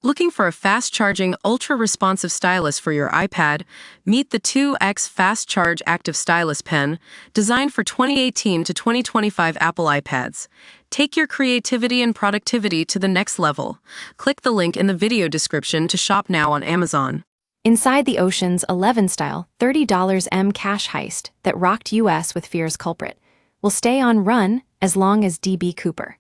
Looking for a fast-charging, ultra-responsive stylus for your iPad? Meet the 2X Fast Charge Active Stylus Pen, designed for 2018 to 2025 Apple iPads. Take your creativity and productivity to the next level. Click the link in the video description to shop now on Amazon. Inside the Ocean's 11 style $30 M cash heist that rocked US with Fear's culprit will stay on run as long as DB Cooper.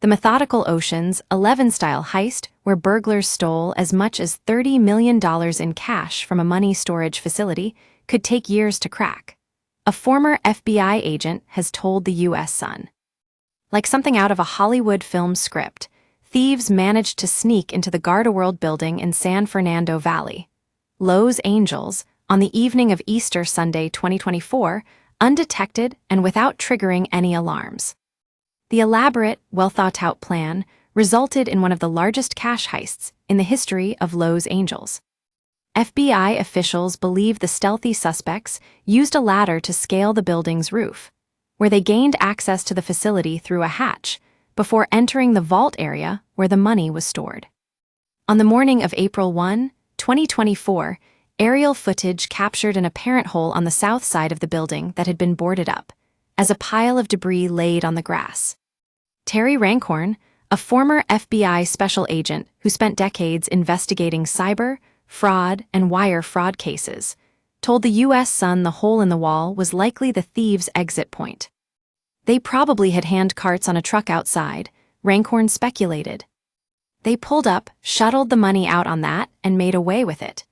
The methodical Ocean's 11 style heist, where burglars stole as much as $30 million in cash from a money storage facility, could take years to crack. A former FBI agent has told the U.S. Sun. Like something out of a Hollywood film script, thieves managed to sneak into the Gardaworld building in San Fernando Valley, Los Angeles, on the evening of Easter Sunday 2024, undetected and without triggering any alarms. The elaborate, well-thought-out plan resulted in one of the largest cash heists in the history of Los Angeles. FBI officials believe the stealthy suspects used a ladder to scale the building's roof, where they gained access to the facility through a hatch before entering the vault area where the money was stored. On the morning of April 1, 2024, aerial footage captured an apparent hole on the south side of the building that had been boarded up, as a pile of debris laid on the grass. Terry Rancorn, a former FBI special agent who spent decades investigating cyber, fraud, and wire fraud cases, told the U.S. Sun the hole in the wall was likely the thieves' exit point. They probably had hand carts on a truck outside, Rancorn speculated. They pulled up, shuttled the money out on that, and made away with it.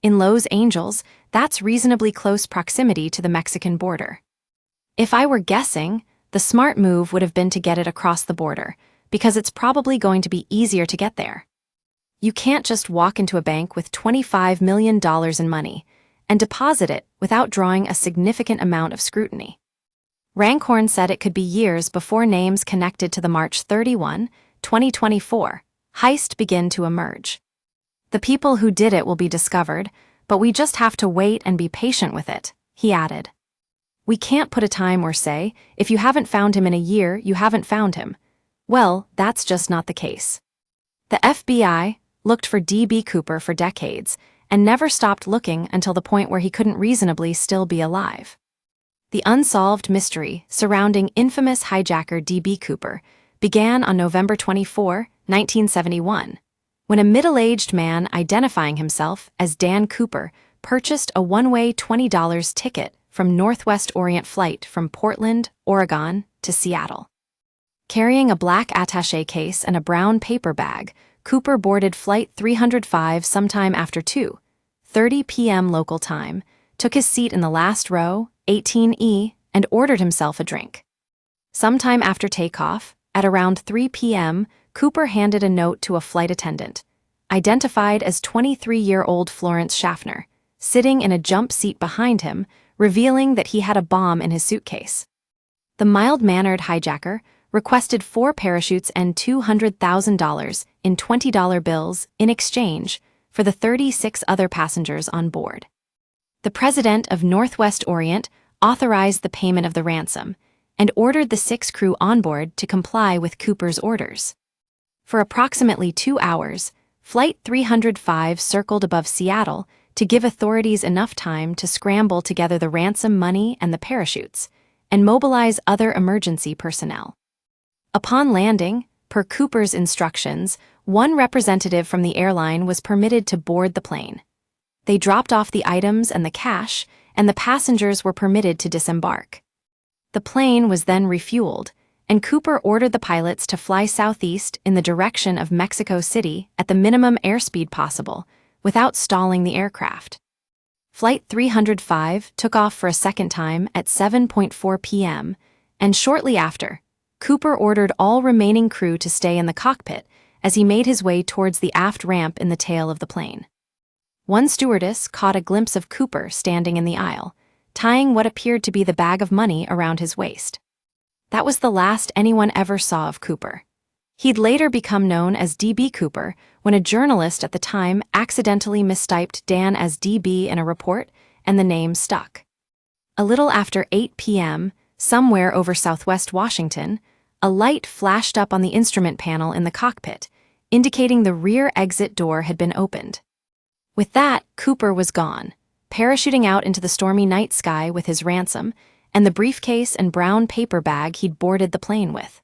In Los Angeles, that's reasonably close proximity to the Mexican border. If I were guessing, the smart move would have been to get it across the border, because it's probably going to be easier to get there. You can't just walk into a bank with $25 million in money and deposit it without drawing a significant amount of scrutiny. Rancorn said it could be years before names connected to the March 31, 2024, heist begin to emerge. The people who did it will be discovered, but we just have to wait and be patient with it, he added. We can't put a time or say, if you haven't found him in a year, you haven't found him. Well, that's just not the case. The FBI looked for DB Cooper for decades and never stopped looking until the point where he couldn't reasonably still be alive. The unsolved mystery surrounding infamous hijacker DB Cooper began on November 24, 1971, when a middle-aged man identifying himself as Dan Cooper purchased a one-way $20 ticket from Northwest Orient flight from Portland, Oregon, to Seattle. Carrying a black attaché case and a brown paper bag, Cooper boarded Flight 305 sometime after 2:30 p.m. local time, took his seat in the last row, 18E, and ordered himself a drink. Sometime after takeoff, at around 3 p.m., Cooper handed a note to a flight attendant, identified as 23-year-old Florence Schaffner, sitting in a jump seat behind him, revealing that he had a bomb in his suitcase. The mild-mannered hijacker requested 4 parachutes and $200,000 in $20 bills in exchange for the 36 other passengers on board. The president of Northwest Orient authorized the payment of the ransom and ordered the 6 crew on board to comply with Cooper's orders. For approximately 2 hours, Flight 305 circled above Seattle to give authorities enough time to scramble together the ransom money and the parachutes, and mobilize other emergency personnel. Upon landing, per Cooper's instructions, one representative from the airline was permitted to board the plane. They dropped off the items and the cash, and the passengers were permitted to disembark. The plane was then refueled, and Cooper ordered the pilots to fly southeast in the direction of Mexico City at the minimum airspeed possible, without stalling the aircraft. Flight 305 took off for a second time at 7:04 p.m., and shortly after, Cooper ordered all remaining crew to stay in the cockpit as he made his way towards the aft ramp in the tail of the plane. One stewardess caught a glimpse of Cooper standing in the aisle, tying what appeared to be the bag of money around his waist. That was the last anyone ever saw of Cooper. He'd later become known as DB Cooper when a journalist at the time accidentally mistyped Dan as DB in a report, and the name stuck. A little after 8 p.m., somewhere over southwest Washington, a light flashed up on the instrument panel in the cockpit, indicating the rear exit door had been opened. With that, Cooper was gone, parachuting out into the stormy night sky with his ransom and the briefcase and brown paper bag he'd boarded the plane with.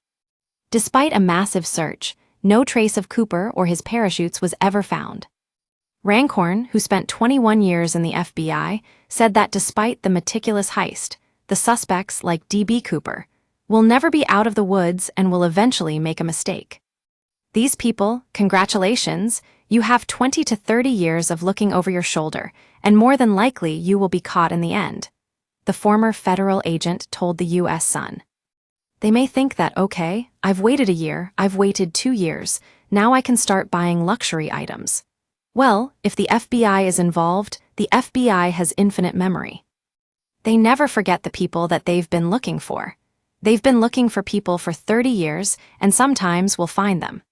Despite a massive search, no trace of Cooper or his parachutes was ever found. Rancorn, who spent 21 years in the FBI, said that despite the meticulous heist, the suspects, like D.B. Cooper, will never be out of the woods and will eventually make a mistake. These people, congratulations, you have 20 to 30 years of looking over your shoulder, and more than likely you will be caught in the end, the former federal agent told the U.S. Sun. They may think that, okay, I've waited a year, I've waited 2 years, now I can start buying luxury items. Well, if the FBI is involved, the FBI has infinite memory. They never forget the people that they've been looking for. They've been looking for people for 30 years, and sometimes will find them.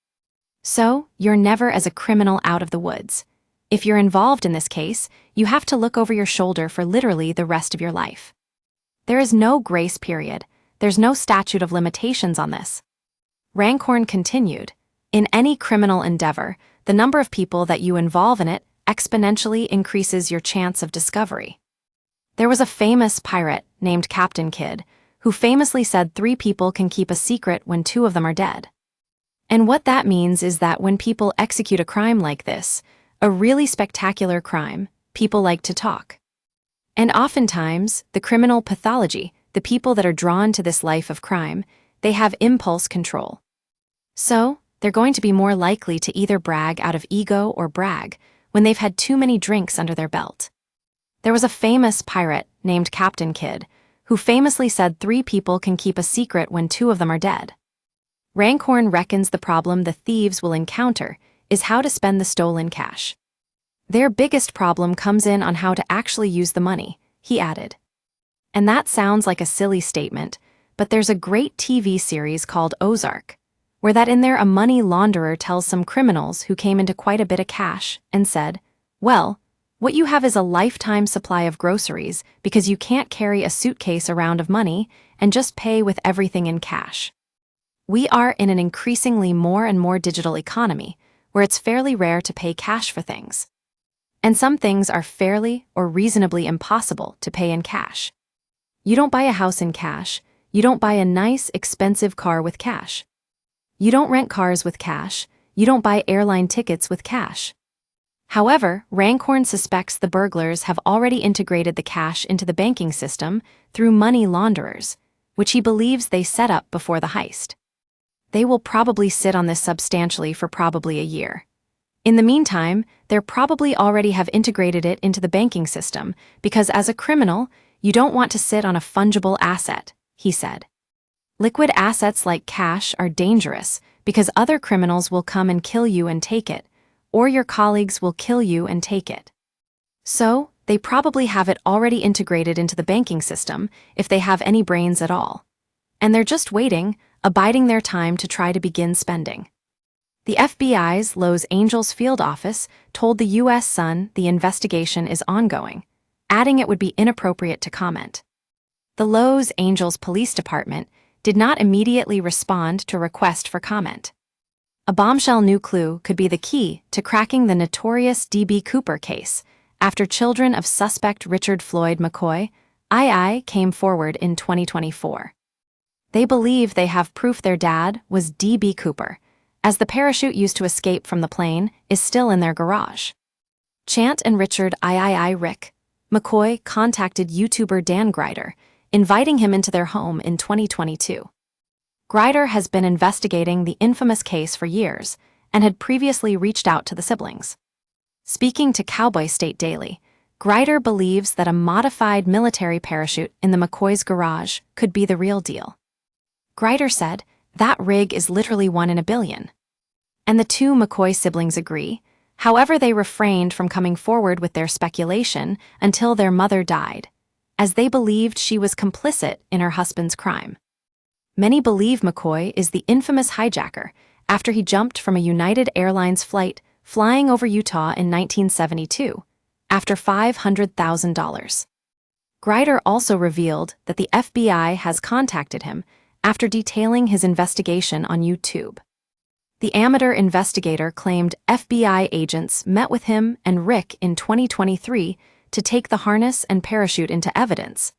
So, you're never as a criminal out of the woods. If you're involved in this case, you have to look over your shoulder for literally the rest of your life. There is no grace period. There's no statute of limitations on this. Rancorn continued, in any criminal endeavor, the number of people that you involve in it exponentially increases your chance of discovery. There was a famous pirate named Captain Kidd who famously said 3 people can keep a secret when 2 of them are dead. And what that means is that when people execute a crime like this, a really spectacular crime, people like to talk. And oftentimes, the criminal pathology, the people that are drawn to this life of crime, they have impulse control. So, they're going to be more likely to either brag out of ego or brag when they've had too many drinks under their belt. There was a famous pirate named Captain Kidd who famously said 3 people can keep a secret when 2 of them are dead. Rancorn reckons the problem the thieves will encounter is how to spend the stolen cash. Their biggest problem comes in on how to actually use the money, he added. And that sounds like a silly statement, but there's a great TV series called Ozark, where that in there a money launderer tells some criminals who came into quite a bit of cash and said, well, what you have is a lifetime supply of groceries because you can't carry a suitcase around of money and just pay with everything in cash. We are in an increasingly more and more digital economy where it's fairly rare to pay cash for things. And some things are fairly or reasonably impossible to pay in cash. You don't buy a house in cash. You don't buy a nice, expensive car with cash. You don't rent cars with cash. You don't buy airline tickets with cash. However, Rancorn suspects the burglars have already integrated the cash into the banking system through money launderers, which he believes they set up before the heist. They will probably sit on this substantially for probably a year. In the meantime, they're probably already have integrated it into the banking system because as a criminal, you don't want to sit on a fungible asset, he said. Liquid assets like cash are dangerous because other criminals will come and kill you and take it, or your colleagues will kill you and take it. So, they probably have it already integrated into the banking system if they have any brains at all. And they're just waiting, abiding their time to try to begin spending. The FBI's Los Angeles field office told the U.S. Sun the investigation is ongoing, adding it would be inappropriate to comment. The Los Angeles Police Department did not immediately respond to a request for comment. A bombshell new clue could be the key to cracking the notorious D.B. Cooper case after children of suspect Richard Floyd McCoy, II, came forward in 2024. They believe they have proof their dad was D.B. Cooper, as the parachute used to escape from the plane is still in their garage. Chant and Richard III Rick McCoy contacted YouTuber Dan Grider, inviting him into their home in 2022. Grider has been investigating the infamous case for years and had previously reached out to the siblings. Speaking to Cowboy State Daily, Grider believes that a modified military parachute in the McCoy's garage could be the real deal. Grider said, that rig is literally 1 in a billion. And the 2 McCoy siblings agree, however they refrained from coming forward with their speculation until their mother died, as they believed she was complicit in her husband's crime. Many believe McCoy is the infamous hijacker after he jumped from a United Airlines flight flying over Utah in 1972, after $500,000. Grider also revealed that the FBI has contacted him after detailing his investigation on YouTube. The amateur investigator claimed FBI agents met with him and Rick in 2023 to take the harness and parachute into evidence,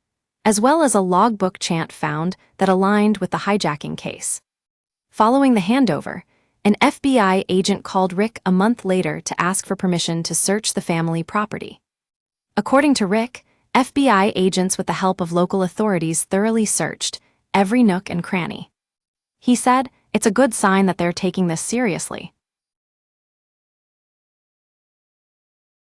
as well as a logbook chant found that aligned with the hijacking case. Following the handover, an FBI agent called Rick a month later to ask for permission to search the family property. According to Rick, FBI agents with the help of local authorities thoroughly searched every nook and cranny. He said, "It's a good sign that they're taking this seriously.